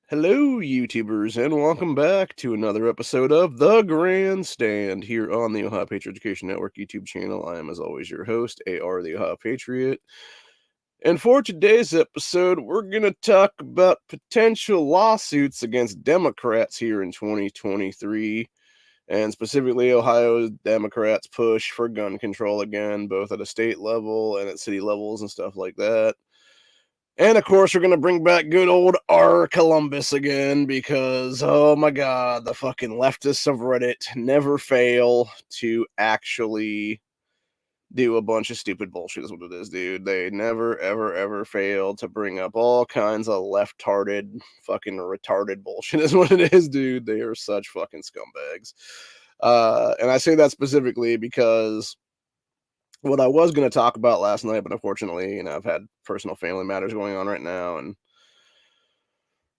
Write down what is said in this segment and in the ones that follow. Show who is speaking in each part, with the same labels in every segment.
Speaker 1: Hello, YouTubers, and welcome back to another episode of The Grandstand here on the Ohio Patriot Education Network YouTube channel. I am, as always, your host, AR the Ohio Patriot. And for today's episode, we're going to talk about potential lawsuits against Democrats here in 2023, and specifically Ohio's Democrats' push for gun control again, both at a state level and at city levels and stuff like that. And of course, we're going to bring back good old R. Columbus again because, oh my god, the fucking leftists of Reddit never fail to actually do a bunch of stupid bullshit, is what it is, dude. They never, ever, ever fail to bring up all kinds of left-hearted, fucking retarded bullshit, is what it is, dude. They are such fucking scumbags. And I say that specifically because what I was going to talk about last night, but unfortunately, I've had personal family matters going on right now, and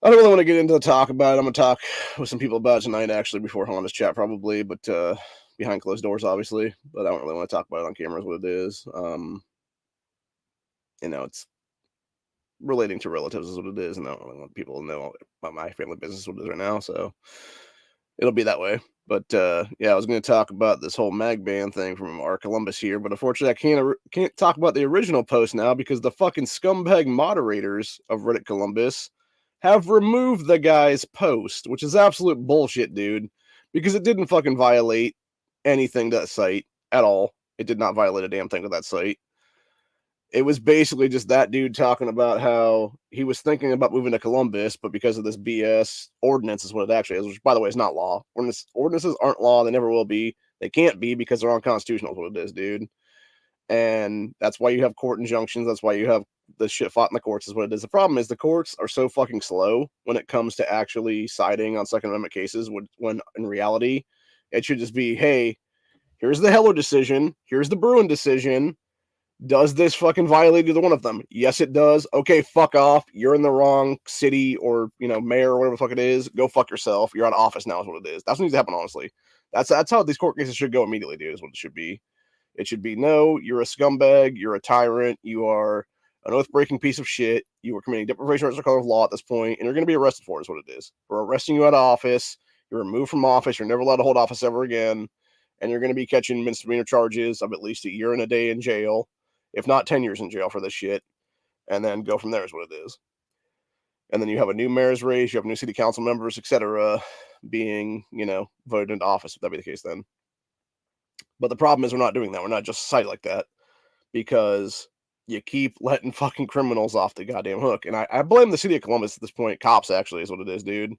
Speaker 1: I don't really want to get into the talk about it. I'm going to talk with some people about it tonight, actually, before Honda's chat, probably, but behind closed doors, obviously. But I don't really want to talk about it on camera, is what it is. It's relating to relatives, is what it is, and I don't really want people to know about my family business, what it is right now, so it'll be that way. But yeah, I was going to talk about this whole mag ban thing from our Columbus here, but unfortunately, I can't talk about the original post now because the fucking scumbag moderators of Reddit Columbus have removed the guy's post, which is absolute bullshit, dude, because it didn't fucking violate anything to that site at all. It did not violate a damn thing to that site. It was basically just that dude talking about how he was thinking about moving to Columbus, but because of this BS ordinance is what it actually is, which, by the way, is not law. Ordinances aren't law. They never will be. They can't be because they're unconstitutional, is what it is, dude. And that's why you have court injunctions. That's why you have the shit fought in the courts, is what it is. The problem is the courts are so fucking slow when it comes to actually siding on Second Amendment cases, when in reality, it should just be, hey, here's the Heller decision. Here's the Bruin decision. Does this fucking violate either one of them? Yes, it does. Okay, fuck off. You're in the wrong city or, mayor or whatever the fuck it is. Go fuck yourself. You're out of office now is what it is. That's what needs to happen, honestly. That's how these court cases should go immediately, dude, is what it should be. It should be, no, you're a scumbag. You're a tyrant. You are an oath-breaking piece of shit. You are committing deprivation of the color of law at this point, and you're going to be arrested for it, is what it is. We're arresting you out of office. You're removed from office. You're never allowed to hold office ever again. And you're going to be catching misdemeanor charges of at least a year and a day in jail, if not 10 years in jail for this shit, and then go from there is what it is. And then you have a new mayor's race, you have new city council members, etc., being, voted into office, if that be the case then. But the problem is we're not doing that. We're not just a site like that because you keep letting fucking criminals off the goddamn hook. And I blame the city of Columbus at this point, cops actually is what it is, dude,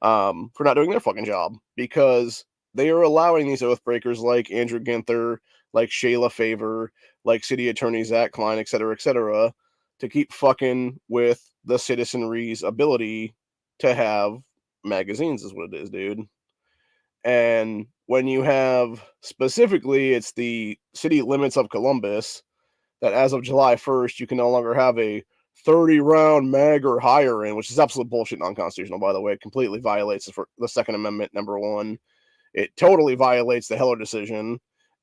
Speaker 1: for not doing their fucking job because they are allowing these oath breakers like Andrew Ginther, like Shayla Favor, like City Attorney Zach Klein, etc., to keep fucking with the citizenry's ability to have magazines, is what it is, dude. And when you have specifically, it's the city limits of Columbus that as of July 1st, you can no longer have a 30 round mag or higher in, which is absolute bullshit and unconstitutional, by the way. It completely violates the Second Amendment, number one. It totally violates the Heller decision,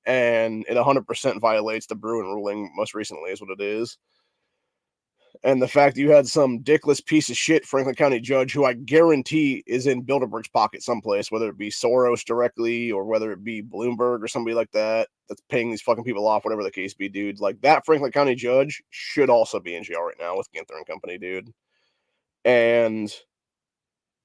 Speaker 1: and it 100% violates the Bruin ruling most recently, is what it is. And the fact that you had some dickless piece of shit Franklin County judge who I guarantee is in Bilderberg's pocket someplace, whether it be Soros directly or whether it be Bloomberg or somebody like that that's paying these fucking people off, whatever the case be, dude. Like, that Franklin County judge should also be in jail right now with Ginther and company, dude. And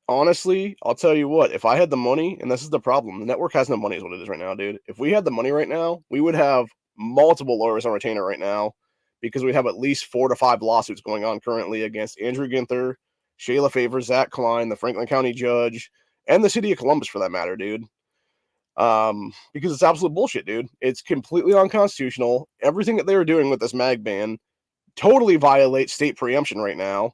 Speaker 1: honestly, I'll tell you what, if I had the money, and this is the problem, the network has no money is what it is right now, dude. If we had the money right now, we would have multiple lawyers on retainer right now because we have at least 4 to 5 lawsuits going on currently against Andrew Ginther, Shayla Favor, Zach Klein, the Franklin County judge, and the city of Columbus for that matter, dude. Because it's absolute bullshit, dude. It's completely unconstitutional. Everything that they were doing with this mag ban totally violates state preemption right now.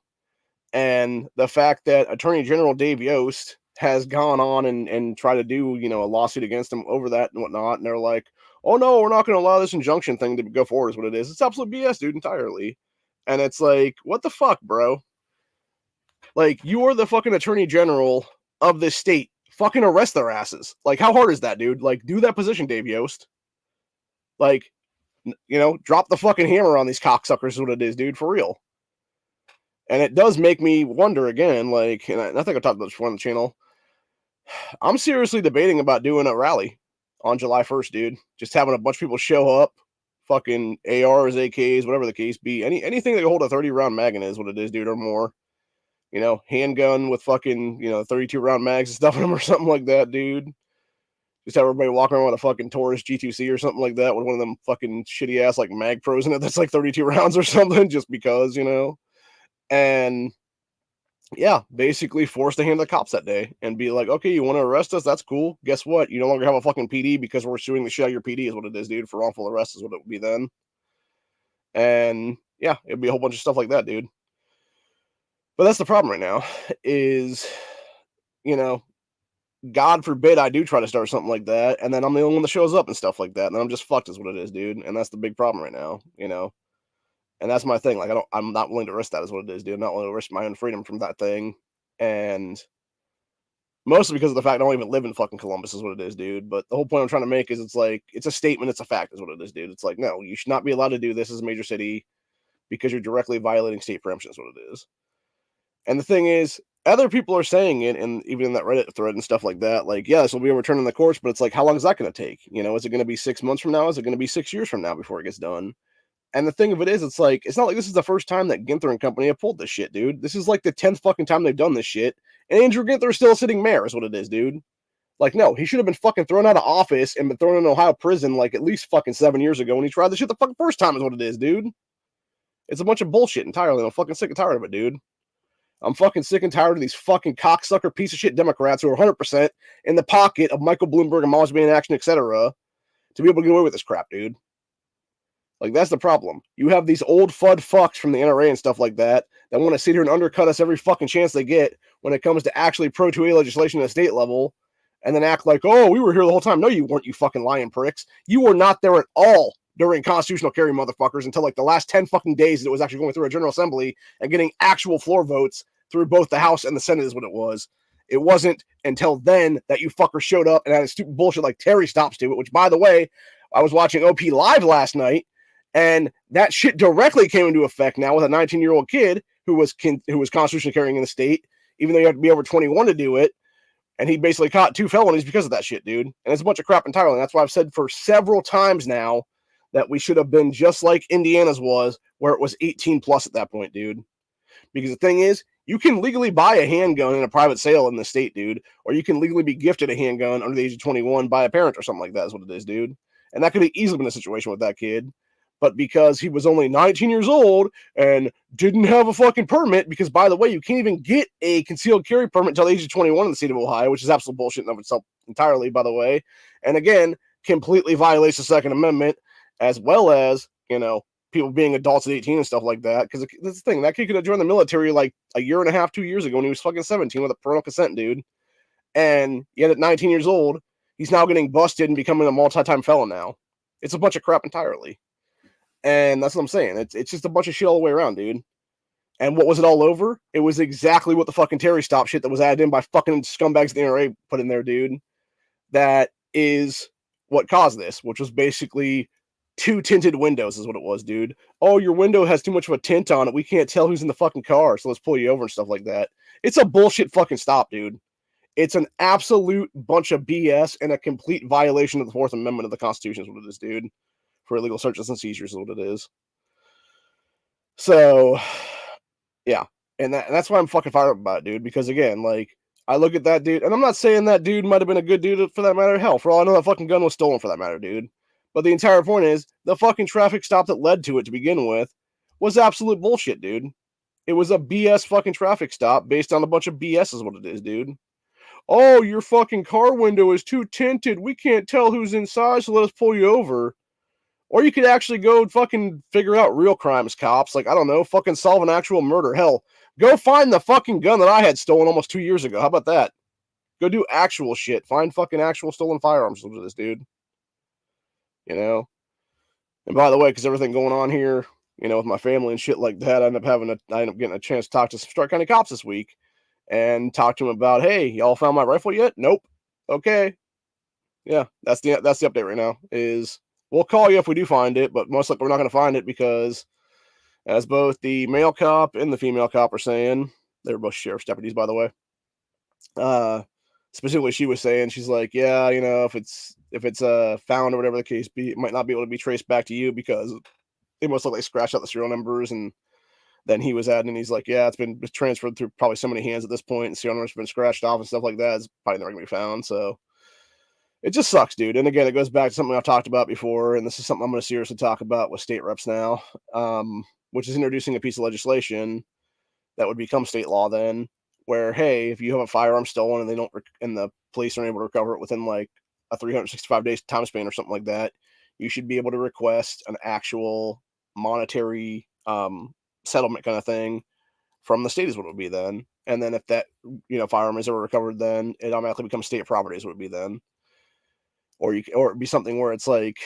Speaker 1: And the fact that Attorney General Dave Yost has gone on and tried to do, a lawsuit against him over that and whatnot, and they're like, oh no, we're not going to allow this injunction thing to go forward is what it is. It's absolute BS, dude, entirely. And it's like, what the fuck, bro? Like, you are the fucking Attorney General of this state. Fucking arrest their asses. Like, how hard is that, dude? Like, do that position, Dave Yost. Like, drop the fucking hammer on these cocksuckers is what it is, dude, for real. And it does make me wonder again, like, and I think I talked about this before on the channel. I'm seriously debating about doing a rally on July 1st, dude. Just having a bunch of people show up, fucking ARs, AKs, whatever the case be. Anything that can hold a 30 round mag in is what it is, dude, or more. You know, handgun with fucking, 32 round mags and stuff in them or something like that, dude. Just have everybody walking around with a fucking Taurus G2C or something like that with one of them fucking shitty ass like mag pros in it that's like 32 rounds or something, just because, And yeah, basically forced to hand the cops that day and be like, okay, you want to arrest us? That's cool. Guess what? You no longer have a fucking PD because we're suing the shit out of your PD, is what it is, dude. For wrongful arrest is what it would be then. And yeah, it'd be a whole bunch of stuff like that, dude. But that's the problem right now is, you know, God forbid I do try to start something like that, and then I'm the only one that shows up and stuff like that, and then I'm just fucked is what it is, dude. And that's the big problem right now. And that's my thing. Like I'm not willing to risk that is what it is, dude. I'm not willing to risk my own freedom from that thing. And mostly because of the fact I don't even live in fucking Columbus is what it is, dude. But the whole point I'm trying to make is it's like, it's a statement, it's a fact is what it is, dude. It's like, no, you should not be allowed to do this as a major city because you're directly violating state preemption is what it is. And the thing is, other people are saying it, and even in that Reddit thread and stuff like that, like, yeah, this will be overturned in the courts, but it's like, how long is that going to take? Is it going to be 6 months from now? Is it going to be 6 years from now before it gets done? And the thing of it is, it's like, it's not like this is the first time that Ginther and company have pulled this shit, dude. This is like the 10th fucking time they've done this shit. And Andrew Ginther is still a sitting mayor, is what it is, dude. Like, no, he should have been fucking thrown out of office and been thrown in Ohio prison like at least fucking 7 years ago when he tried the shit the fucking first time, is what it is, dude. It's a bunch of bullshit entirely. I'm fucking sick and tired of it, dude. I'm fucking sick and tired of these fucking cocksucker piece of shit Democrats who are 100% in the pocket of Michael Bloomberg and Moms Being in Action, etc., to be able to get away with this crap, dude. Like, that's the problem. You have these old FUD fucks from the NRA and stuff like that want to sit here and undercut us every fucking chance they get when it comes to actually Pro 2A legislation at a state level, and then act like, oh, we were here the whole time. No, you weren't, you fucking lying pricks. You were not there at all during constitutional carry, motherfuckers, until like the last 10 fucking days that it was actually going through a General Assembly and getting actual floor votes through both the House and the Senate is what it was. It wasn't until then that you fuckers showed up and had a stupid bullshit like Terry stops to it, which, by the way, I was watching OP live last night, and that shit directly came into effect now with a 19-year-old kid who was constitutionally carrying in the state, even though you have to be over 21 to do it. And he basically caught 2 felonies because of that shit, dude. And it's a bunch of crap entirely. And that's why I've said for several times now that we should have been just like Indiana's was, where it was 18 plus at that point, dude. Because the thing is, you can legally buy a handgun in a private sale in the state, dude. Or you can legally be gifted a handgun under the age of 21 by a parent or something like that is what it is, dude. And that could be easily been a situation with that kid. But because he was only 19 years old and didn't have a fucking permit, because, by the way, you can't even get a concealed carry permit until the age of 21 in the state of Ohio, which is absolute bullshit in of itself entirely, by the way. And again, completely violates the Second Amendment, as well as, people being adults at 18 and stuff like that. Because that's the thing, that kid could have joined the military like a year and a half, 2 years ago when he was fucking 17 with a parental consent, dude. And yet at 19 years old, he's now getting busted and becoming a multi-time felon now. It's a bunch of crap entirely. And that's what I'm saying. It's just a bunch of shit all the way around, dude. And what was it all over? It was exactly what the fucking Terry Stop shit that was added in by fucking scumbags of the NRA put in there, dude. That is what caused this, which was basically 2 tinted windows is what it was, dude. Oh, your window has too much of a tint on it. We can't tell who's in the fucking car, so let's pull you over and stuff like that. It's a bullshit fucking stop, dude. It's an absolute bunch of BS and a complete violation of the Fourth Amendment of the Constitution is what it is, dude. For illegal searches and seizures is what it is. So, yeah. And that's why I'm fucking fired up about it, dude. Because, again, like, I look at that dude, and I'm not saying that dude might have been a good dude for that matter. Hell, for all I know, that fucking gun was stolen for that matter, dude. But the entire point is, the fucking traffic stop that led to it to begin with was absolute bullshit, dude. It was a BS fucking traffic stop based on a bunch of BS is what it is, dude. Oh, your fucking car window is too tinted. We can't tell who's inside, so let us pull you over. Or you could actually go fucking figure out real crimes, cops. Like, I don't know, fucking solve an actual murder. Hell, go find the fucking gun that I had stolen almost 2 years ago. How about that? Go do actual shit. Find fucking actual stolen firearms with this dude. And by the way, because everything going on here, with my family and shit like that, I end up getting a chance to talk to some Stark County cops this week and talk to them about, hey, y'all found my rifle yet? Nope. Okay. Yeah, that's the update right now. Is we'll call you if we do find it, but most likely we're not going to find it because As both the male cop and the female cop are saying, they were both sheriff's deputies, by the way. Specifically, she was saying, she's like, yeah, if it's found or whatever the case be, it might not be able to be traced back to you because they most likely scratched out the serial numbers, and then he was adding, and he's like, yeah, it's been transferred through probably so many hands at this point, and serial numbers have been scratched off and stuff like that. It's probably never gonna be found. So it just sucks, dude. And again, it goes back to something I've talked about before, and this is something I'm going to seriously talk about with state reps now, which is introducing a piece of legislation that would become state law then, where hey, if you have a firearm stolen and they don't, and the police aren't able to recover it within like a 365 days time span or something like that, you should be able to request an actual monetary settlement kind of thing from the state is what it would be then. And then if that firearm is ever recovered, then it automatically becomes state property is what it would be then. Or it'd be something where it's like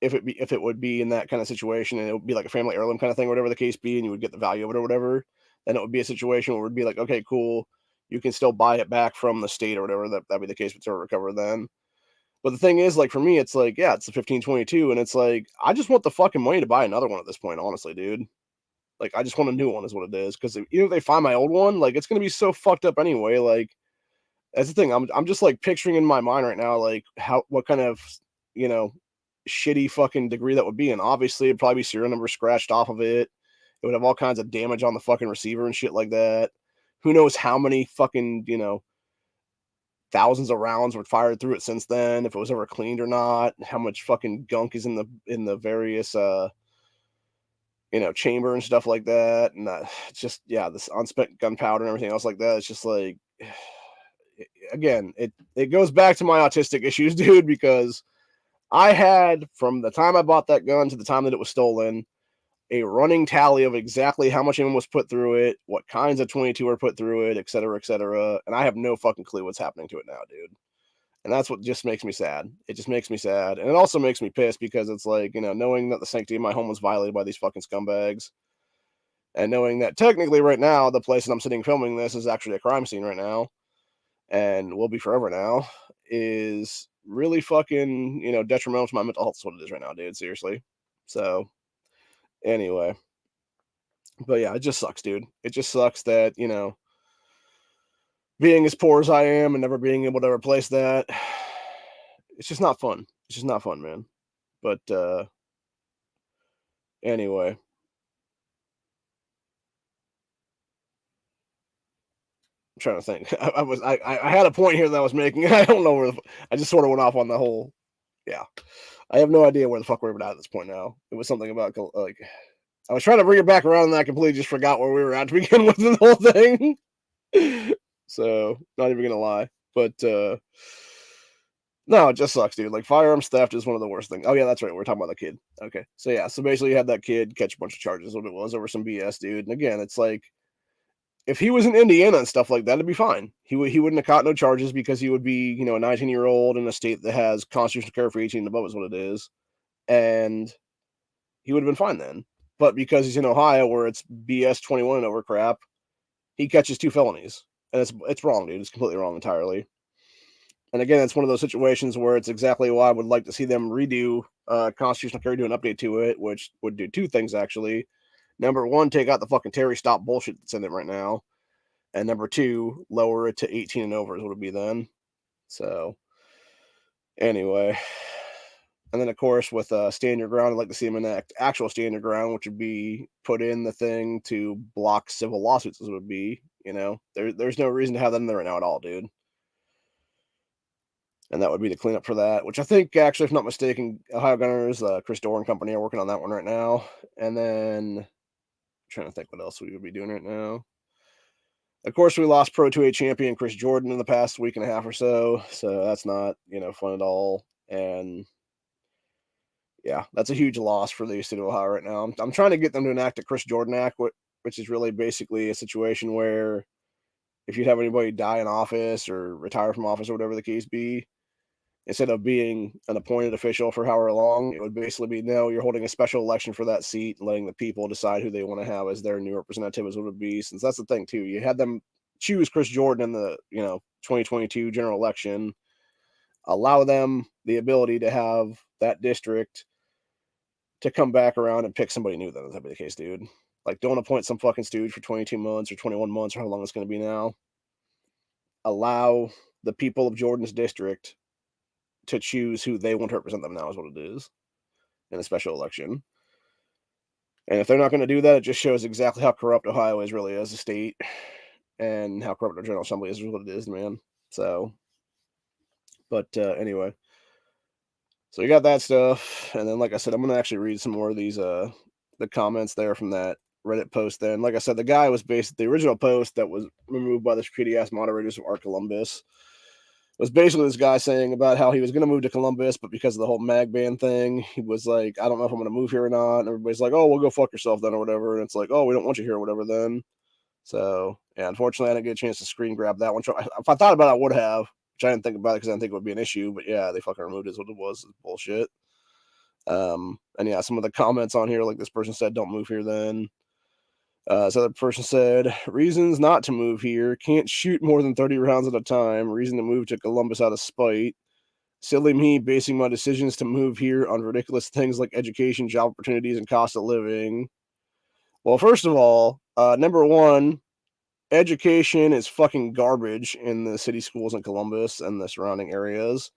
Speaker 1: if it would be in that kind of situation and it would be like a family heirloom kind of thing, whatever the case be, and you would get the value of it or whatever, then it would be a situation where it would be like, okay, cool, you can still buy it back from the state or whatever. That'd be the case if it's ever recovered then. But the thing is, like for me, it's like, yeah, it's the 1522, and it's like I just want the fucking money to buy another one at this point, honestly, dude. Like I just want a new one, is what it is. Because even if they find my old one, like it's gonna be so fucked up anyway. Like that's the thing. I'm just like picturing in my mind right now, like what kind of you know shitty fucking degree that would be. And obviously it'd probably be serial number scratched off of it. It would have all kinds of damage on the fucking receiver and shit like that. Who knows how many fucking, thousands of rounds were fired through it since then, if it was ever cleaned or not, how much fucking gunk is in the various chamber and stuff like that. And it's just this unspent gunpowder and everything else like that. It's just like again, it goes back to my autistic issues, dude, because I had, from the time I bought that gun to the time that it was stolen, a running tally of exactly how much ammo was put through it, what kinds of 22 were put through it, et cetera, and I have no fucking clue what's happening to it now, dude. And that's what just makes me sad. It just makes me sad. And it also makes me pissed because it's like, knowing that the sanctity of my home was violated by these fucking scumbags, and knowing that technically right now, the place that I'm sitting filming this is actually a crime scene right now, and will be forever now, is really fucking, detrimental to my mental health. Is what it is right now, dude. Seriously. So, anyway. But yeah, it just sucks, dude. It just sucks that, being as poor as I am and never being able to replace that, it's just not fun. It's just not fun, man. But anyway. I'm trying to think. I had a point here that I was making. I don't know where I just sort of went off on the whole. Yeah, I have no idea where the fuck we're at this point now. It was something about like I was trying to bring it back around, and I completely just forgot where we were at to begin with the whole thing. So not even gonna lie, but no, it just sucks, dude. Like firearms theft is one of the worst things. Oh yeah, that's right. We're talking about the kid. Okay, so yeah, so basically you had that kid catch a bunch of charges. What it was over some BS, dude. And again, it's like, if he was in Indiana and stuff like that, it'd be fine. He wouldn't have caught no charges because he would be, a 19-year-old in a state that has constitutional carry for 18 and above is what it is. And he would have been fine then. But because he's in Ohio where it's BS 21 and over crap, he catches 2 felonies. And it's wrong, dude. It's completely wrong entirely. And again, it's one of those situations where it's exactly why I would like to see them redo constitutional carry, do an update to it, which would do 2 things, actually. Number 1, take out the fucking Terry stop bullshit that's in it right now. And number 2, lower it to 18 and over is what it would be then. So, anyway. And then, of course, with Stand Your Ground, I'd like to see them enact actual Stand Your Ground, which would be put in the thing to block civil lawsuits, as it would be. There's no reason to have that in there right now at all, dude. And that would be the cleanup for that, which I think, actually, if not mistaken, Ohio Gunners, Chris Dorr and company are working on that one right now. And then, I'm trying to think what else we would be doing right now. Of course, we lost Pro 2A champion Chris Jordan in the past week and a half or so that's not, fun at all. And yeah, that's a huge loss for the state of Ohio right now. I'm trying to get them to enact a Chris Jordan Act, which is really basically a situation where if you'd have anybody die in office or retire from office or whatever the case be, instead of being an appointed official for however long, it would basically be, no, you're holding a special election for that seat and letting the people decide who they want to have as their new representative, as what it would be. Since that's the thing too, you had them choose Chris Jordan in the 2022 general election, allow them the ability to have that district to come back around and pick somebody new. Then that'd be the case, dude. Like, don't appoint some fucking stooge for 22 months or 21 months or how long it's going to be now. Allow the people of Jordan's district to choose who they want to represent them now, is what it is, in a special election. And if they're not going to do that, it just shows exactly how corrupt Ohio is really as a state and how corrupt our General Assembly is what it is, man. So, but anyway. So you got that stuff, and then like I said, I'm gonna actually read some more of these the comments there from that Reddit post. Then, like I said, the guy was based the original post that was removed by the shitty ass moderators of Art Columbus was basically this guy saying about how he was gonna move to Columbus, but because of the whole mag ban thing, he was like, I don't know if I'm gonna move here or not. And everybody's like, oh, well, go fuck yourself then or whatever. And it's like, oh, we don't want you here or whatever then. So yeah, unfortunately, I didn't get a chance to screen grab that one. If I thought about it, I would have, which I didn't think about it because I didn't think it would be an issue. But yeah, they fucking removed it. Is what it was. It's bullshit. And yeah, some of the comments on here, like this person said, don't move here then. This other person said, reasons not to move here. Can't shoot more than 30 rounds at a time. Reason to move to Columbus out of spite. Silly me basing my decisions to move here on ridiculous things like education, job opportunities, and cost of living. Well, first of all, number one, education is fucking garbage in the city schools in Columbus and the surrounding areas.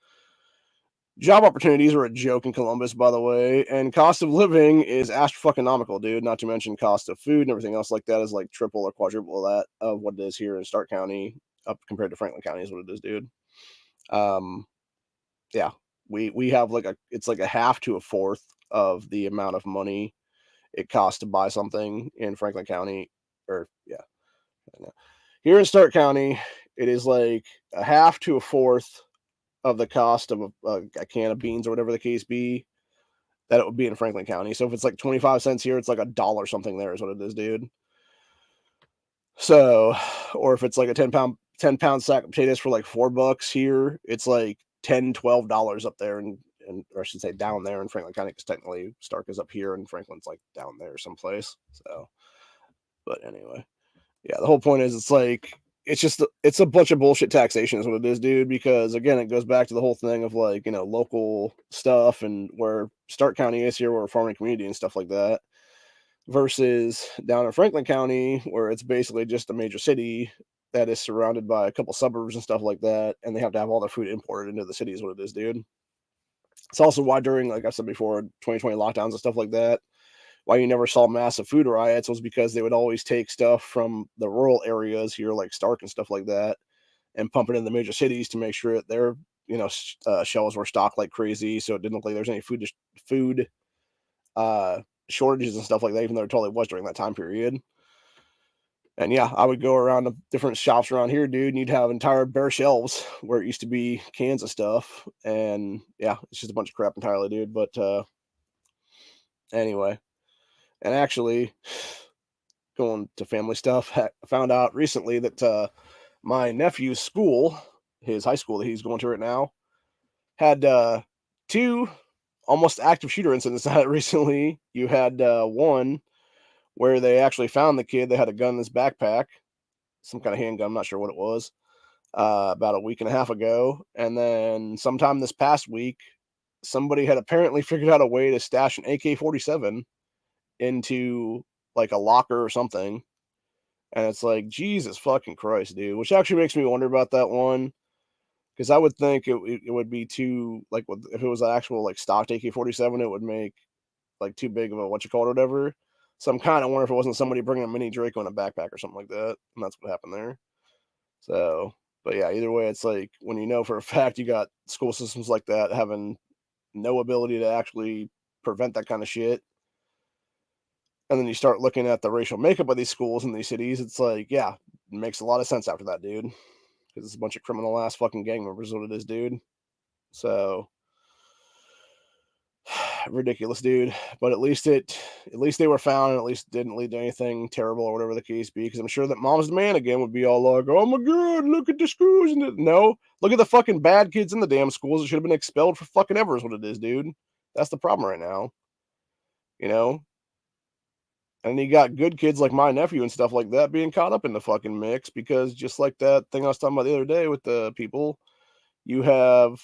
Speaker 1: Job opportunities are a joke in Columbus, by the way, and cost of living is astronomical, dude. Not to mention cost of food and everything else like that is like triple or quadruple that of what it is here in Stark County, up compared to Franklin County is what it is, dude. Yeah, we have like it's like a half to a fourth of the amount of money it costs to buy something in Franklin County, or yeah, here in Stark County, it is like a half to a fourth of the cost of a can of beans or whatever the case be that it would be in Franklin County. So if it's like 25 cents here, it's like $1 something there is what it is, dude. So, or if it's like a 10 pound sack of potatoes for like $4 here, it's like $10-12 up there, and or I should say down there in Franklin County, because technically Stark is up here and Franklin's like down there someplace. So, but anyway, yeah, the whole point is it's a bunch of bullshit taxation is what it is, dude, because again, it goes back to the whole thing of like, local stuff and where Stark County is here, we're a farming community and stuff like that, versus down in Franklin County, where it's basically just a major city that is surrounded by a couple suburbs and stuff like that, and they have to have all their food imported into the city is what it is, dude. It's also why during, like I said before, 2020 lockdowns and stuff like that, why you never saw massive food riots was because they would always take stuff from the rural areas here, like Stark and stuff like that, and pump it in the major cities to make sure that their shelves were stocked like crazy, so it didn't look like there's any food shortages and stuff like that, even though it totally was during that time period. And yeah, I would go around to different shops around here, dude, and you'd have entire bare shelves where it used to be cans of stuff, and yeah, it's just a bunch of crap entirely, dude. But anyway. And actually, going to family stuff, I found out recently that my nephew's school, his high school that he's going to right now, had two almost active shooter incidents at it recently. You had one where they actually found the kid. They had a gun in his backpack, some kind of handgun, I'm not sure what it was, about a week and a half ago. And then sometime this past week, somebody had apparently figured out a way to stash an AK-47 into like a locker or something. And it's like, Jesus fucking Christ, dude. Which actually makes me wonder about that one. Because I would think it would be too, like, if it was an actual, like, stocked AK-47, it would make, like, too big of a what you call it or whatever. So I'm kind of wondering if it wasn't somebody bringing a mini Draco in a backpack or something like that. And that's what happened there. So, but yeah, either way, it's like when you know for a fact you got school systems like that having no ability to actually prevent that kind of shit. And then you start looking at the racial makeup of these schools in these cities, it's like, yeah, it makes a lot of sense after that, dude. Because it's a bunch of criminal ass fucking gang members, is what it is, dude. So ridiculous, dude. But at least they were found, and at least didn't lead to anything terrible or whatever the case be. Because I'm sure that mom's man again would be all like, "Oh my god, look at the schools!" And no, look at the fucking bad kids in the damn schools that should have been expelled for fucking ever. Is what it is, dude. That's the problem right now. You know, and you got good kids like my nephew and stuff like that being caught up in the fucking mix because just like that thing I was talking about the other day with the people, you have,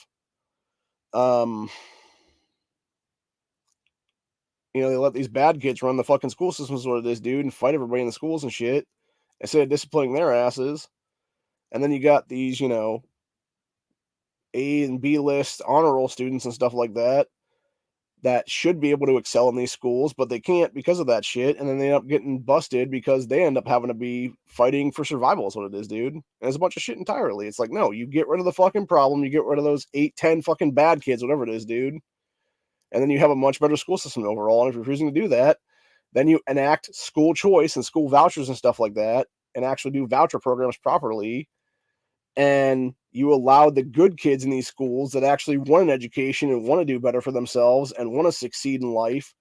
Speaker 1: um, they let these bad kids run the fucking school systems, is what it is, dude, and fight everybody in the schools and shit instead of disciplining their asses. And then you got these, A and B list honor roll students and stuff like that should be able to excel in these schools, but they can't because of that shit. And then they end up getting busted because they end up having to be fighting for survival, is what it is, dude. And it's a bunch of shit entirely. It's like, no, you get rid of the fucking problem. You get rid of those 8, 10 fucking bad kids, whatever it is, dude. And then you have a much better school system overall. And if you're refusing to do that, then you enact school choice and school vouchers and stuff like that and actually do voucher programs properly. And you allow the good kids in these schools that actually want an education and want to do better for themselves and want to succeed in life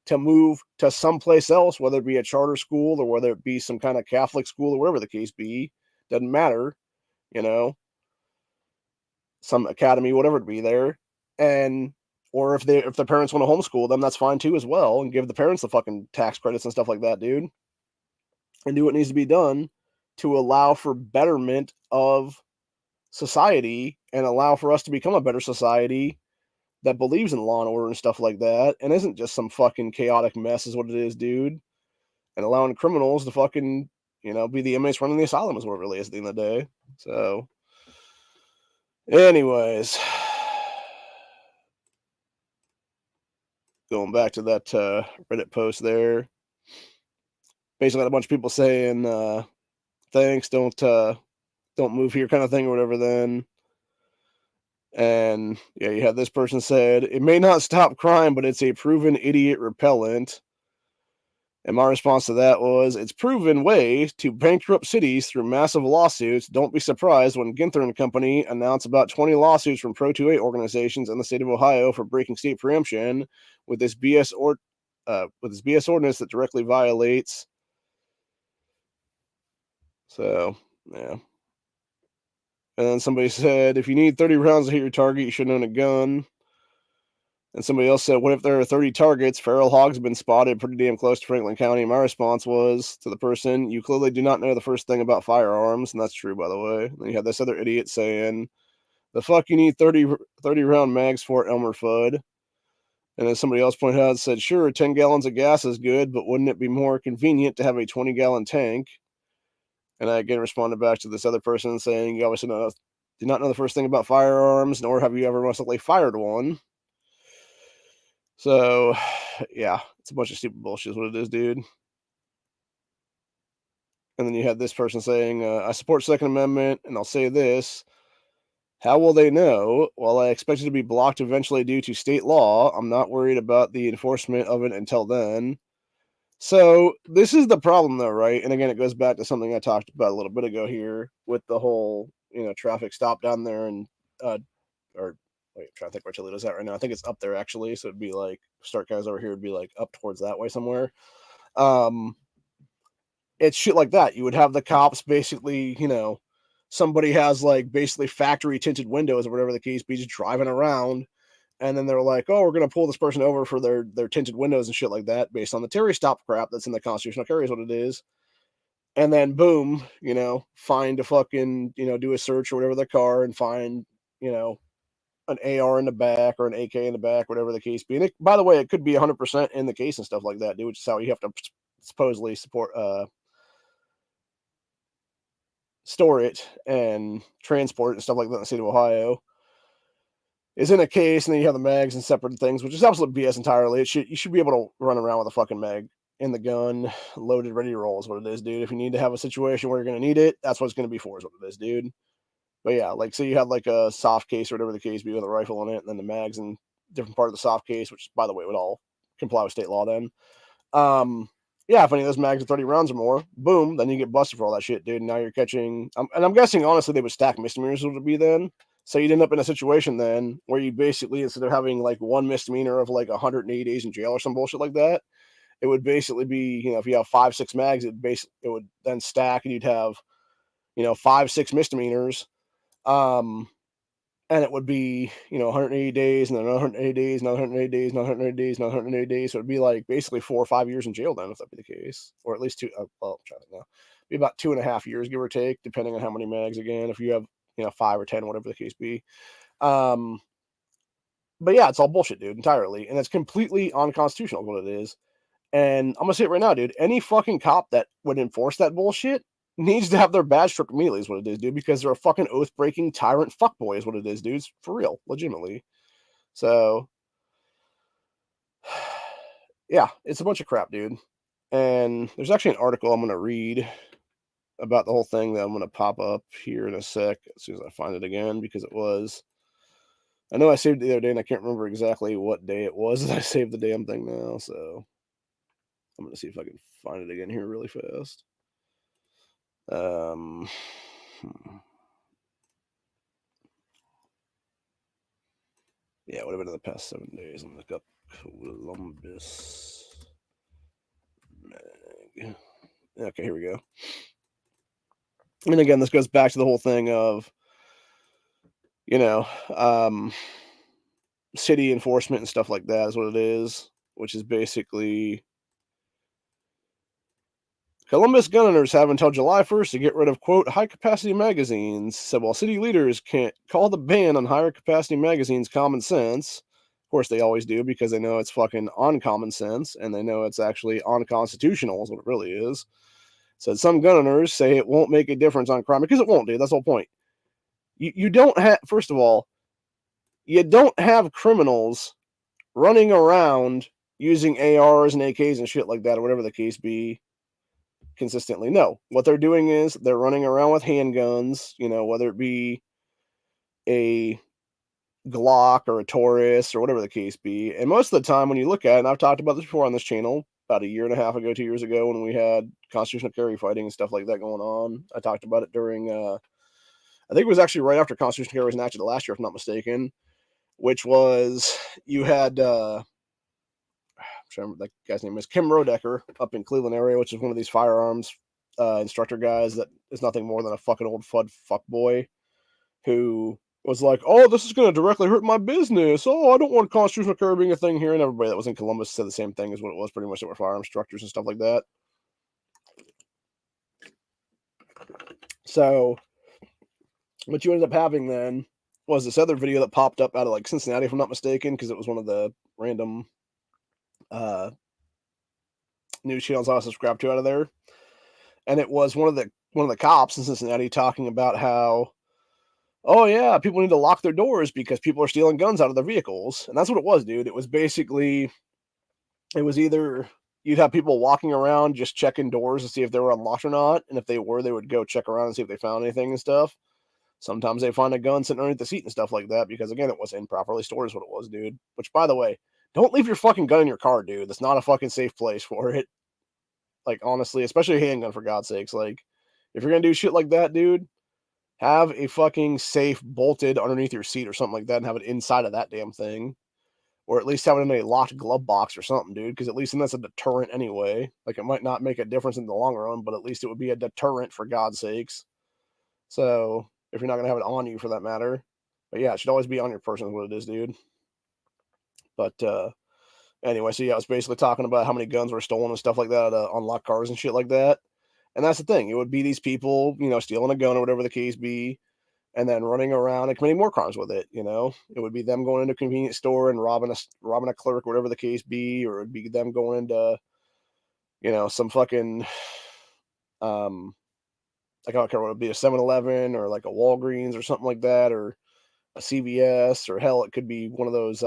Speaker 1: to move to someplace else, whether it be a charter school or whether it be some kind of Catholic school or whatever the case be. Doesn't matter, you know, some academy, whatever it be there. And or if the parents want to homeschool them, that's fine too as well, and give the parents the fucking tax credits and stuff like that, dude. And do what needs to be done to allow for betterment of society and allow for us to become a better society that believes in law and order and stuff like that and isn't just some fucking chaotic mess is what it is, dude. And allowing criminals to fucking, be the inmates running the asylum is what it really is at the end of the day. So, anyways, going back to that Reddit post there, basically had a bunch of people saying, thanks, don't move here kind of thing or whatever then. And yeah, you have this person said, it may not stop crime, but it's a proven idiot repellent. And my response to that was, it's proven way to bankrupt cities through massive lawsuits. Don't be surprised when Ginther and Company announce about 20 lawsuits from Pro 2A organizations in the state of Ohio for breaking state preemption with this BS ordinance that directly violates. So, yeah. And then somebody said, if you need 30 rounds to hit your target, you should own a gun. And somebody else said, what if there are 30 targets? Feral hogs have been spotted pretty damn close to Franklin County. And my response was to the person, you clearly do not know the first thing about firearms. And that's true, by the way. And then you had this other idiot saying, the fuck you need 30 round mags for Elmer Fudd. And then somebody else pointed out, said, sure, 10 gallons of gas is good, but wouldn't it be more convenient to have a 20-gallon tank? And I again responded back to this other person saying, you obviously do not know the first thing about firearms, nor have you ever most likely fired one. So, yeah, it's a bunch of stupid bullshit is what it is, dude. And then you had this person saying, I support Second Amendment, and I'll say this. How will they know? Well, I expect it to be blocked eventually due to state law. I'm not worried about the enforcement of it until then. So, this is the problem, though, right? And again, it goes back to something I talked about a little bit ago here with the whole, traffic stop down there and, or wait, I'm trying to think where Toledo's at right now. I think it's up there actually. So it'd be like start guys over here would be like up towards that way somewhere. It's shit like that. You would have the cops basically, somebody has like basically factory tinted windows or whatever the case be, just driving around. And then they're like, oh, we're going to pull this person over for their tinted windows and shit like that based on the Terry stop crap that's in the constitutional carry is what it is. And then boom, find a fucking, do a search or whatever the car and find, an AR in the back or an AK in the back, whatever the case be. And by the way, it could be 100% in the case and stuff like that, dude, which is how you have to supposedly store it and transport it and stuff like that in the state of Ohio. Is in a case, and then you have the mags and separate things, which is absolute BS entirely. You should be able to run around with a fucking mag in the gun, loaded, ready to roll is what it is, dude. If you need to have a situation where you're going to need it, that's what it's going to be for is what it is, dude. But yeah, like say you had like a soft case or whatever the case be with a rifle in it, and then the mags in different part of the soft case, which by the way would all comply with state law then. Yeah, if any of those mags are 30 rounds or more, boom, then you get busted for all that shit, dude. Now you're catching, and I'm guessing honestly they would stack misdemeanors would be then. So you'd end up in a situation then where you basically, instead of having like one misdemeanor of like 180 days in jail or some bullshit like that, it would basically be, if you have 5, 6 mags, it would then stack and you'd have, 5, 6 misdemeanors. And it would be, 180 days, and then 180 days, another 180 days, another 180 days, another 180 days. So it'd be like basically 4 or 5 years in jail then, if that be the case, or at least 2. Well, I'm trying to know, be about 2.5 years, give or take, depending on how many mags. Again, if you have 5 or 10, whatever the case be. But yeah, it's all bullshit, dude, entirely. And it's completely unconstitutional, is what it is. And I'm gonna say it right now, dude. Any fucking cop that would enforce that bullshit needs to have their badge stripped immediately, is what it is, dude, because they're a fucking oath breaking tyrant fuckboy, is what it is, dude. It's for real, legitimately. So, yeah, it's a bunch of crap, dude. And there's actually an article I'm gonna read about the whole thing that I'm gonna pop up here in a sec as soon as I find it again, because it was. I know I saved it the other day, and I can't remember exactly what day it was that I saved the damn thing now. So I'm gonna see if I can find it again here really fast. Um, yeah, it would have been in the past 7 days. I'm gonna look up Columbus Mag. Okay, here we go. And again, this goes back to the whole thing of, you know, city enforcement and stuff like that is what it is, which is basically Columbus gun owners have until July 1st to get rid of, quote, high capacity magazines. Said while city leaders can't call the ban on higher capacity magazines common sense. Of course, they always do because they know it's fucking uncommon sense and they know it's actually unconstitutional, is what it really is. Said some gun owners say it won't make a difference on crime because it won't, dude. That's the whole point. You don't have, first of all, you don't have criminals running around using ARs and AKs and shit like that, or whatever the case be, consistently. No, what they're doing is they're running around with handguns, whether it be a Glock or a Taurus or whatever the case be. And most of the time, when you look at it, and I've talked about this before on this channel about a year and a half ago, 2 years ago, when we had constitutional carry fighting and stuff like that going on. I talked about it during, I think it was actually right after constitutional carry was enacted last year, if I'm not mistaken, which was you had, that guy's name is Kim Rodecker up in Cleveland area, which is one of these firearms instructor guys that is nothing more than a fucking old FUD fuckboy who was like, "Oh, this is going to directly hurt my business. Oh, I don't want constitutional carry being a thing here." And everybody that was in Columbus said the same thing as what it was, pretty much. They were firearm instructors and stuff like that. So what you ended up having then was this other video that popped up out of like Cincinnati, if I'm not mistaken, because it was one of the random uh, news channels I was subscribed to out of there. And it was one of the cops in Cincinnati talking about how, oh yeah, people need to lock their doors because people are stealing guns out of their vehicles. And that's what it was, dude. It was basically, it was either you'd have people walking around just checking doors to see if they were unlocked or not, and if they were, they would go check around and see if they found anything and stuff. Sometimes they find a gun sitting underneath the seat and stuff like that because, again, it was improperly stored, is what it was, dude. Which, by the way, don't leave your fucking gun in your car, dude. That's not a fucking safe place for it. Like, honestly, especially a handgun, for God's sakes. Like, if you're gonna do shit like that, dude, have a fucking safe bolted underneath your seat or something like that and have it inside of that damn thing. Or at least have it in a locked glove box or something, dude, because at least then that's a deterrent anyway. Like, it might not make a difference in the long run, but at least it would be a deterrent, for God's sakes. So, if you're not gonna have it on you, for that matter. But yeah, it should always be on your person, is what it is, dude. But anyway, so yeah, I was basically talking about how many guns were stolen and stuff like that on locked cars and shit like that. And that's the thing. It would be these people, stealing a gun or whatever the case be, and then running around and committing more crimes with it. It would be them going into a convenience store and robbing a clerk, whatever the case be, or it would be them going into, some fucking, like, I don't care what it would be, a 7-Eleven or like a Walgreens or something like that, or a CVS, or hell, it could be one of those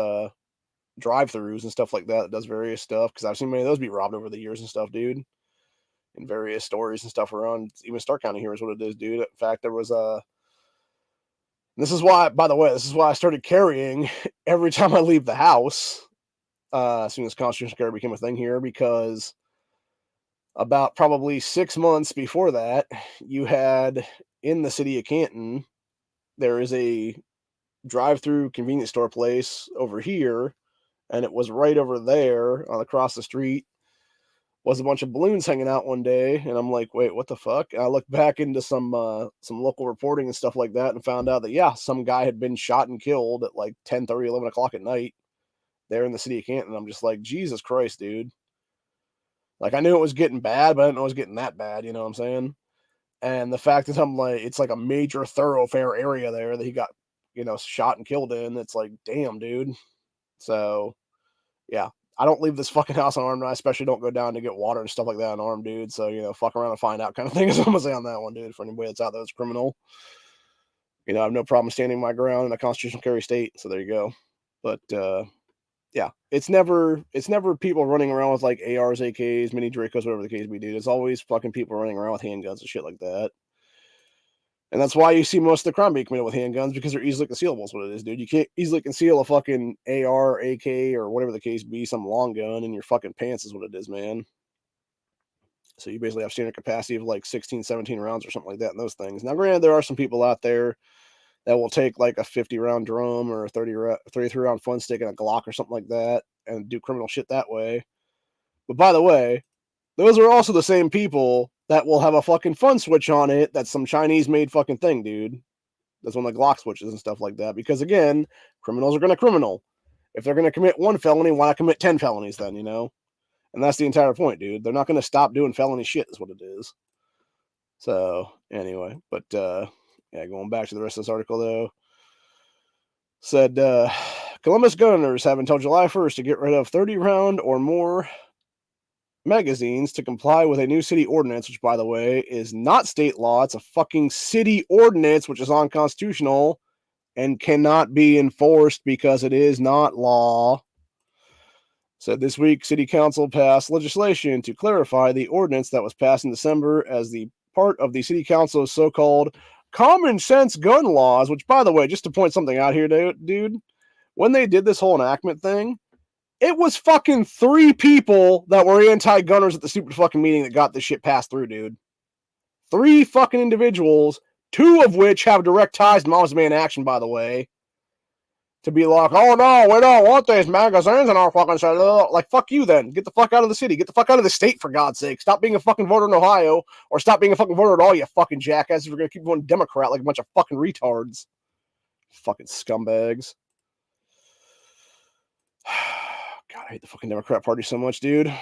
Speaker 1: drive-throughs and stuff like that that does various stuff. Because I've seen many of those be robbed over the years and stuff, dude. In various stories and stuff around even Stark County here is what it is, dude. In fact, there was a. This is why, by the way, this is why I started carrying every time I leave the house. As soon as constitutional carry became a thing here, because about probably 6 months before that, you had in the city of Canton, there is a drive-through convenience store place over here, and it was right over there on across the street was a bunch of balloons hanging out one day, and I'm like, wait, what the fuck? And I looked back into some local reporting and stuff like that and found out that, yeah, some guy had been shot and killed at like 10:30, 11 o'clock at night there in the city of Canton. I'm just like, Jesus Christ, dude. Like, I knew it was getting bad, but I didn't know it was getting that bad, you know what I'm saying? And the fact that I'm like, it's like a major thoroughfare area there that he got, shot and killed in. It's like, damn, dude. So, yeah. I don't leave this fucking house unarmed, and I especially don't go down to get water and stuff like that unarmed, dude. So, fuck around and find out kind of thing is what I'm gonna say on that one, dude. For anybody that's out there that's criminal. I have no problem standing my ground in a constitutional carry state. So there you go. But yeah, it's never people running around with like ARs, AKs, mini Dracos, whatever the case may be, dude. It's always fucking people running around with handguns and shit like that. And that's why you see most of the crime being committed with handguns, because they're easily concealable. Is what it is, dude. You can't easily conceal a fucking AR, AK, or whatever the case be, some long gun in your fucking pants is what it is, man. So you basically have standard capacity of like 16, 17 rounds or something like that in those things. Now, granted, there are some people out there that will take like a 50-round drum or a 33-round fun stick and a Glock or something like that and do criminal shit that way. But by the way, those are also the same people that will have a fucking fun switch on it that's some Chinese-made fucking thing, dude. That's one of the Glock switches and stuff like that. Because, again, criminals are going to criminal. If they're going to commit one felony, why not commit 10 felonies then, And that's the entire point, dude. They're not going to stop doing felony shit is what it is. So, anyway. But, yeah, going back to the rest of this article, though. Said, Columbus gun owners have until July 1st to get rid of 30-round or more magazines to comply with a new city ordinance, which, by the way, is not state law. It's a fucking city ordinance, which is unconstitutional and cannot be enforced because it is not law. Said this week, City Council passed legislation to clarify the ordinance that was passed in December as the part of the City Council's so-called common sense gun laws, which, by the way, just to point something out here, dude, when they did this whole enactment thing, it was fucking 3 people that were anti-gunners at the stupid fucking meeting that got this shit passed through, dude. 3 fucking individuals, 2 of which have direct ties to Moms Man Action, by the way. To be like, oh no, we don't want these magazines in our fucking city. Like, fuck you then. Get the fuck out of the city. Get the fuck out of the state, for God's sake. Stop being a fucking voter in Ohio, or stop being a fucking voter at all, you fucking jackasses. If we're gonna keep going Democrat like a bunch of fucking retards. Fucking scumbags. God, I hate the fucking Democrat Party so much, dude.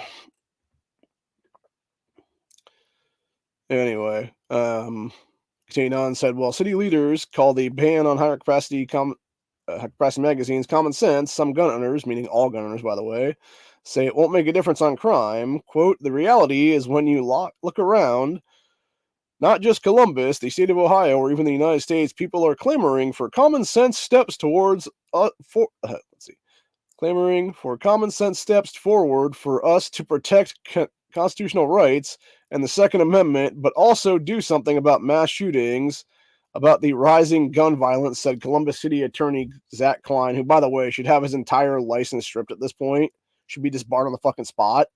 Speaker 1: Anyway, continuing on, said, well, city leaders call the ban on higher capacity magazines common sense. Some gun owners, meaning all gun owners, by the way, say it won't make a difference on crime. Quote, the reality is when you look around, not just Columbus, the state of Ohio, or even the United States, people are clamoring for common sense steps towards, clamoring for common sense steps forward for us to protect constitutional rights and the Second Amendment, but also do something about mass shootings, about the rising gun violence, said Columbus City Attorney Zach Klein, who, by the way, should have his entire license stripped at this point, should be disbarred on the fucking spot,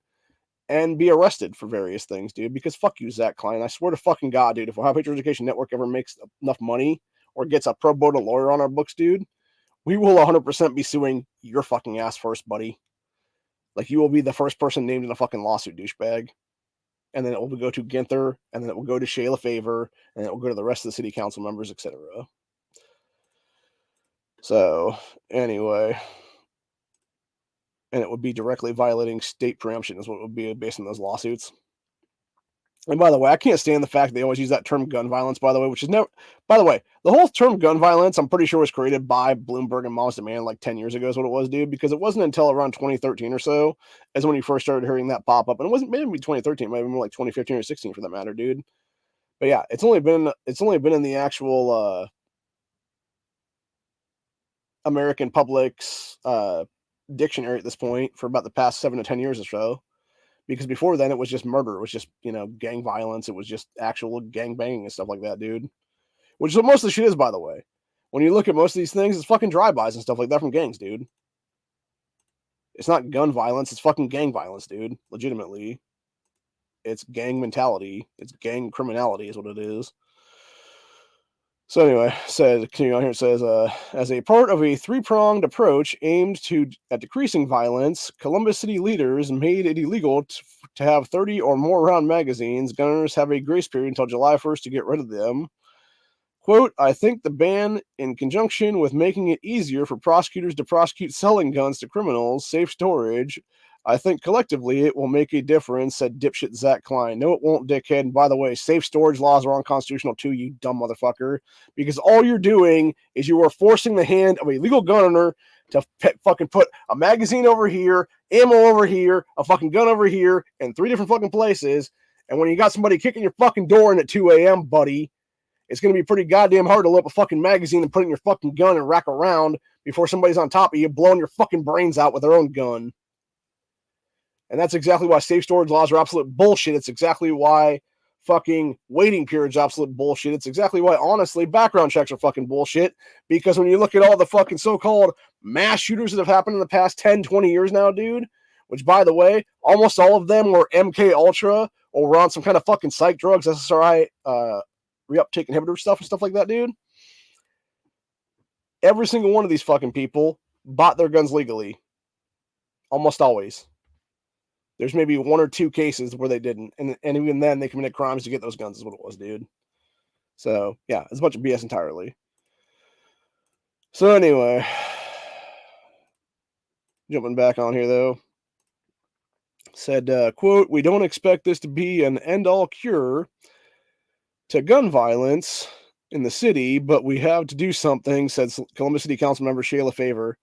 Speaker 1: and be arrested for various things, dude, because fuck you, Zach Klein. I swear to fucking God, dude, if Ohio Patriot Education Network ever makes enough money or gets a pro bono lawyer on our books, dude, we will 100% be suing your fucking ass first, buddy. Like, you will be the first person named in a fucking lawsuit, douchebag. And then it will go to Ginther, and then it will go to Shayla Favor, and it will go to the rest of the city council members, etc. So, anyway. And it would be directly violating state preemption is what it would be based on those lawsuits. And by the way, I can't stand the fact that they always use that term gun violence, by the way, which is never, by the way, the whole term gun violence, I'm pretty sure was created by Bloomberg and Moms Demand like 10 years ago is what it was, dude, because it wasn't until around 2013 or so as when you first started hearing that pop up. And it wasn't maybe 2013, maybe more like 2015 or 16 for that matter, dude. But yeah, it's only been in the actual American public's dictionary at this point for about the past 7 to 10 years or so. Because before then, it was just murder. It was just, gang violence. It was just actual gang banging and stuff like that, dude. Which is what most of the shit is, by the way. When you look at most of these things, it's fucking drive-bys and stuff like that from gangs, dude. It's not gun violence. It's fucking gang violence, dude. Legitimately. It's gang mentality. It's gang criminality is what it is. So anyway, continuing on here, it says, as a part of a 3-pronged approach aimed at decreasing violence, Columbus City leaders made it illegal to have 30 or more round magazines. Gunners have a grace period until July 1st to get rid of them. Quote, I think the ban, in conjunction with making it easier for prosecutors to prosecute selling guns to criminals, safe storage, I think collectively it will make a difference, said dipshit Zach Klein. No, it won't, dickhead. And by the way, safe storage laws are unconstitutional too, you dumb motherfucker. Because all you're doing is you are forcing the hand of a legal gun owner to fucking put a magazine over here, ammo over here, a fucking gun over here, in 3 different fucking places. And when you got somebody kicking your fucking door in at 2 a.m., buddy, it's going to be pretty goddamn hard to load up a fucking magazine and put it in your fucking gun and rack around before somebody's on top of you blowing your fucking brains out with their own gun. And that's exactly why safe storage laws are absolute bullshit. It's exactly why fucking waiting periods are absolute bullshit. It's exactly why, honestly, background checks are fucking bullshit. Because when you look at all the fucking so-called mass shooters that have happened in the past 10, 20 years now, dude, which, by the way, almost all of them were MK Ultra or were on some kind of fucking psych drugs, SSRI, reuptake inhibitor stuff and stuff like that, dude. Every single one of these fucking people bought their guns legally. Almost always. There's maybe 1 or 2 cases where they didn't. And even then, they committed crimes to get those guns is what it was, dude. So, yeah, it's a bunch of BS entirely. So, anyway. Jumping back on here, though. Said, quote, we don't expect this to be an end-all cure to gun violence in the city, but we have to do something, said Columbus City Council member Shayla Favor.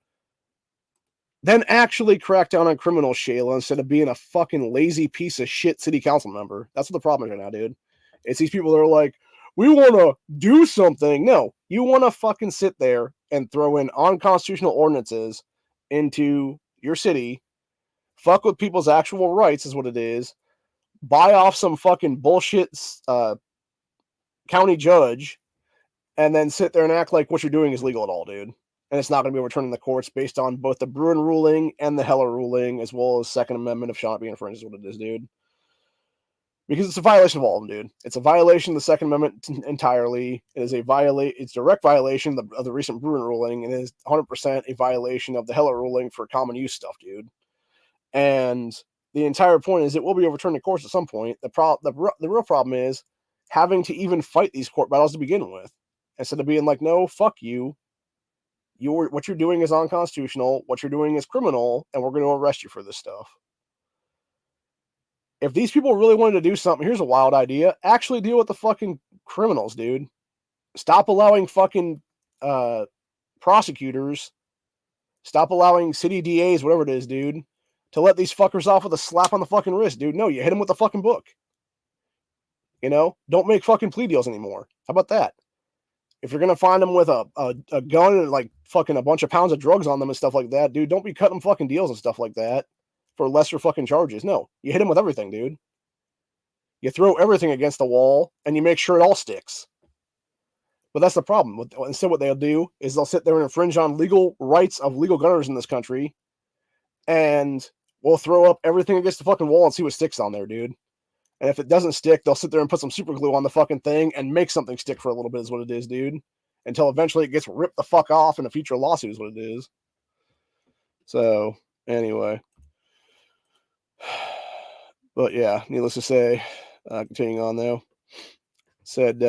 Speaker 1: Then actually crack down on criminals, Shayla, instead of being a fucking lazy piece of shit city council member. That's what the problem is right now, dude. It's these people that are like, we want to do something. No, you want to fucking sit there and throw in unconstitutional ordinances into your city, fuck with people's actual rights is what it is, buy off some fucking bullshit county judge, and then sit there and act like what you're doing is legal at all, dude. And it's not going to be overturned in the courts based on both the Bruin ruling and the Heller ruling, as well as Second Amendment if shall not be infringed is what it is, dude. Because it's a violation of all of them, dude. It's a violation of the Second Amendment entirely. It is it's a direct violation of the recent Bruin ruling, and it is 100% a violation of the Heller ruling for common use stuff, dude. And the entire point is it will be overturned in courts at some point. The real problem is having to even fight these court battles to begin with. Instead of being like, no, fuck you. What you're doing is unconstitutional. What you're doing is criminal, and we're going to arrest you for this stuff. If these people really wanted to do something, here's a wild idea. Actually deal with the fucking criminals, dude. Stop allowing fucking prosecutors. Stop allowing city DAs, whatever it is, dude, to let these fuckers off with a slap on the fucking wrist, dude. No, you hit them with the fucking book. You know? Don't make fucking plea deals anymore. How about that? If you're going to find them with a gun and like fucking a bunch of pounds of drugs on them and stuff like that, dude, don't be cutting them fucking deals and stuff like that for lesser fucking charges. No, you hit them with everything, dude. You throw everything against the wall and you make sure it all sticks. But that's the problem. Instead, what they'll do is they'll sit there and infringe on legal rights of legal gunners in this country, and we'll throw up everything against the fucking wall and see what sticks on there, dude. And if it doesn't stick, they'll sit there and put some super glue on the fucking thing and make something stick for a little bit is what it is, dude. Until eventually it gets ripped the fuck off in a future lawsuit is what it is. So, anyway. But yeah, needless to say, continuing on though, said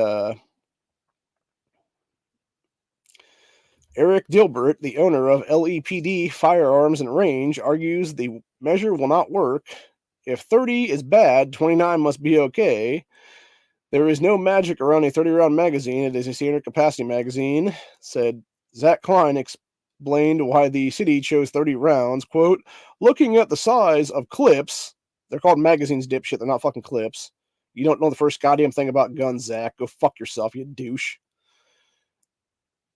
Speaker 1: Eric Dilbert, the owner of LEPD Firearms and Range, argues the measure will not work. If 30 is bad, 29 must be okay. There is no magic around a 30-round magazine. It is a standard capacity magazine, said Zach Klein explained why the city chose 30 rounds. Quote, looking at the size of clips, they're called magazines, dipshit. They're not fucking clips. You don't know the first goddamn thing about guns, Zach. Go fuck yourself, you douche.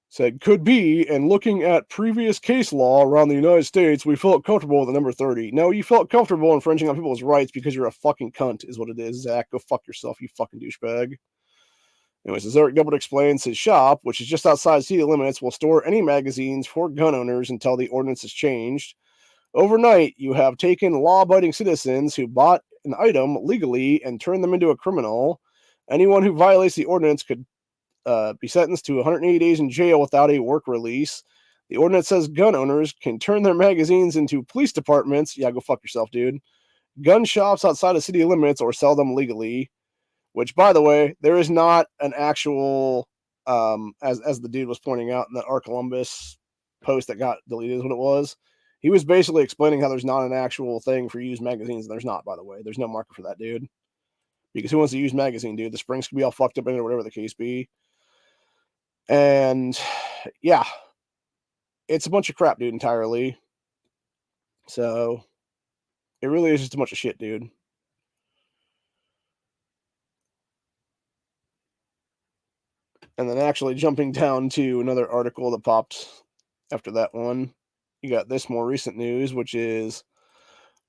Speaker 1: Said, could be, and looking at previous case law around the United States, we felt comfortable with the number 30. No, you felt comfortable infringing on people's rights because you're a fucking cunt, is what it is, Zach. Go fuck yourself, you fucking douchebag. Anyways, as Eric Gilbert explains, his shop, which is just outside city limits, will store any magazines for gun owners until the ordinance is changed. Overnight, you have taken law-abiding citizens who bought an item legally and turned them into a criminal. Anyone who violates the ordinance could be sentenced to 180 days in jail without a work release. The ordinance says gun owners can turn their magazines into police departments. Yeah, go fuck yourself, dude. Gun shops outside of city limits or sell them legally. Which, by the way, there is not an actual, as the dude was pointing out in that R. Columbus post that got deleted is what it was. He was basically explaining how there's not an actual thing for used magazines, and there's not, by the way. There's no market for that, dude. Because who wants to use magazine, dude? The springs could be all fucked up in it or whatever the case be. And yeah, it's a bunch of crap, dude, entirely. So it really is just a bunch of shit, dude. And then actually jumping down to another article that popped after that one, you got this more recent news, which is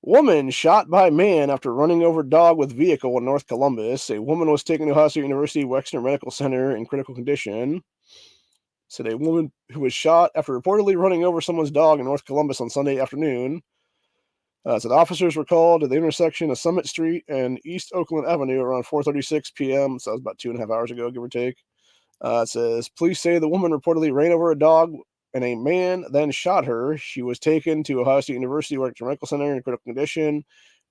Speaker 1: woman shot by man after running over dog with vehicle in North Columbus. A woman was taken to Ohio State University Wexner Medical Center in critical condition. Said a woman who was shot after reportedly running over someone's dog in North Columbus on Sunday afternoon. Said officers were called at the intersection of Summit Street and East Oakland Avenue around 4:36 p.m. So that was about 2.5 hours ago, give or take. It says, police say the woman reportedly ran over a dog and a man then shot her. She was taken to Ohio State University Wexner Medical Center in critical condition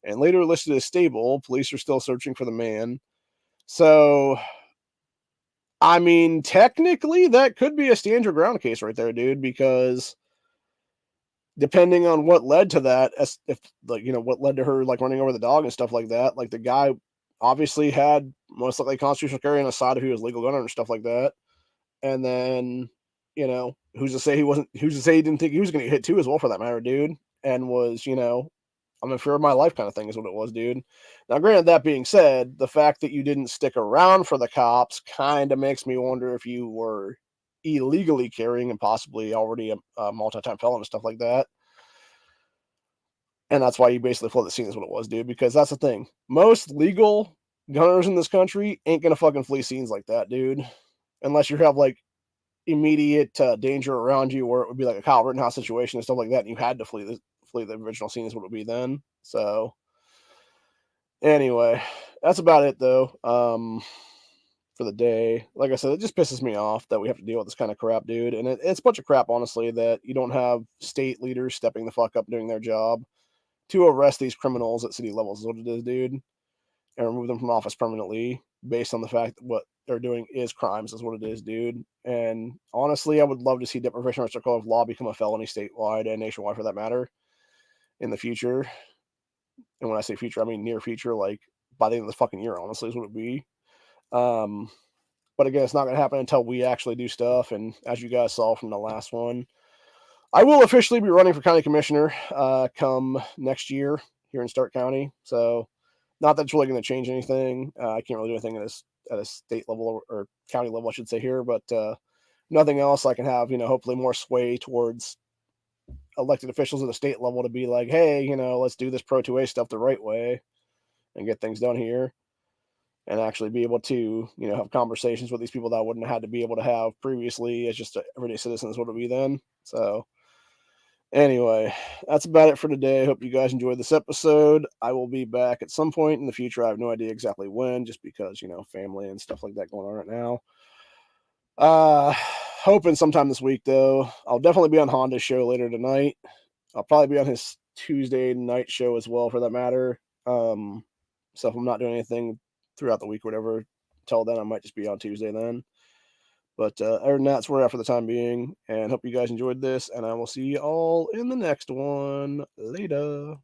Speaker 1: and later listed as stable. Police are still searching for the man. So, I mean, technically, that could be a stand your ground case right there, dude, because depending on what led to that, as if like, you know, what led to her like running over the dog and stuff like that, like the guy obviously had most likely constitutional carry on the side if he was legal gunner and stuff like that. And then, you know, who's to say he didn't think he was gonna get hit too as well for that matter, dude. And was, you know, I'm in fear of my life kind of thing is what it was, dude. Now, granted, that being said, the fact that you didn't stick around for the cops kind of makes me wonder if you were illegally carrying and possibly already a multi-time felon and stuff like that. And that's why you basically fled the scene is what it was, dude. Because that's the thing. Most legal gunners in this country ain't gonna fucking flee scenes like that, dude. Unless you have like immediate danger around you, where it would be like a Kyle Rittenhouse situation and stuff like that, and you had to flee the original scene is what it would be then. So anyway, that's about it though. For the day, like I said, it just pisses me off that we have to deal with this kind of crap, dude. And it's a bunch of crap, honestly, that you don't have state leaders stepping the fuck up doing their job to arrest these criminals at city levels is what it is, dude, and remove them from office permanently based on the fact that what they're doing is crimes is what it is, dude. And honestly, I would love to see deprivation of circle of law become a felony statewide and nationwide for that matter in the future. And when I say future, I mean near future, like by the end of the fucking year, honestly, is what it would be. Um, but again, it's not going to happen until we actually do stuff. And as you guys saw from the last one, I will officially be running for county commissioner come next year here in Stark County. So, not that it's really going to change anything. I can't really do anything at a state level or county level, I should say here. But nothing else. I can have, you know, hopefully more sway towards elected officials at the state level to be like, hey, you know, let's do this Pro 2A stuff the right way and get things done here. And actually be able to, you know, have conversations with these people that I wouldn't have had to be able to have previously as just an everyday citizen is what it would be then. So anyway, that's about it for today. I hope you guys enjoyed this episode. I will be back at some point in the future. I have no idea exactly when, just because, you know, family and stuff like that going on right now. Hoping sometime this week though. I'll definitely be on Honda's show later tonight. I'll probably be on his Tuesday night show as well for that matter. So if I'm not doing anything throughout the week or whatever, till then I might just be on Tuesday then. But other than that, that's where we're at for the time being. And hope you guys enjoyed this. And I will see you all in the next one. Later.